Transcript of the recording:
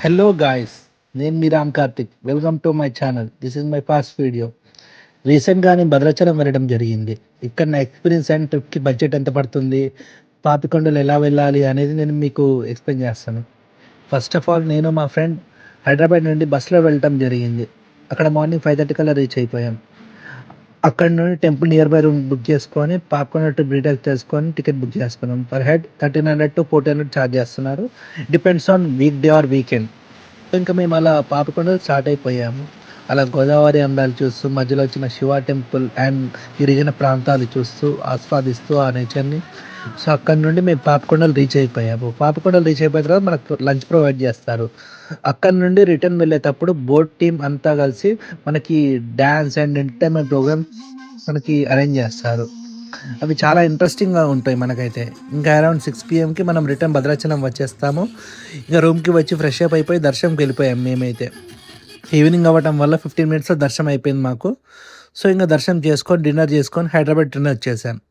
Hello guys, నేను మీ Ram Karthik. Welcome to my channel. This is my first video. రీసెంట్గా నేను భద్రాచలం వెళ్ళడం జరిగింది. ఇక్కడ నా ఎక్స్పీరియన్స్ అండ్ ట్రిప్కి బడ్జెట్ ఎంత పడుతుంది, పాపికొండలు ఎలా వెళ్ళాలి అనేది నేను మీకు ఎక్స్ప్లెయిన్ చేస్తాను. ఫస్ట్ ఆఫ్ ఆల్ నేను మా ఫ్రెండ్ హైదరాబాద్ నుండి బస్సులో వెళ్ళటం జరిగింది. అక్కడ మార్నింగ్ 5:30 కల్లా రీచ్ అయిపోయాం. అక్కడ నుండి temple near by room book చేసుకొని పాపికొండ ట్రిప్ డీటెయిల్స్ తెలుసుకొని టికెట్ బుక్ చేసుకున్నాం. పర్ హెడ్ 1300 to 1400 ఛార్జ్ చేస్తున్నారు. Depends on week day or weekend. ఇంకా మేము అలా పాపికొండ స్టార్ట్ అయిపోయాము. అలా గోదావరి అందాలు చూస్తూ మధ్యలో వచ్చిన శివ టెంపుల్ అండ్ గిరిజన ప్రాంతాలు చూస్తూ ఆస్వాదిస్తూ ఆ నేచర్ని. సో అక్కడ నుండి మేము పాపికొండలు రీచ్ అయిపోయాము. పాపికొండలు రీచ్ అయిపోయిన తర్వాత మనకు లంచ్ ప్రొవైడ్ చేస్తారు. అక్కడ నుండి రిటర్న్ వెళ్ళేటప్పుడు బోట్ టీమ్ అంతా కలిసి మనకి డ్యాన్స్ అండ్ ఎంటర్టైన్మెంట్ ప్రోగ్రామ్ మనకి అరేంజ్ చేస్తారు. అవి చాలా ఇంట్రెస్టింగ్గా ఉంటాయి మనకైతే. ఇంకా అరౌండ్ 6 PM మనం రిటర్న్ భద్రాచలం వచ్చేస్తాము. ఇంకా రూమ్కి వచ్చి ఫ్రెష్ అప్ అయిపోయి దర్శనంకి వెళ్ళిపోయాం. మేమైతే ఈవినింగ్ అవ్వటం వల్ల 15 minutesలో దర్శనం అయిపోయింది మాకు. సో ఇంకా దర్శనం చేసుకొని డిన్నర్ చేసుకొని హైదరాబాద్ రిటర్న్ వచ్చేసాను.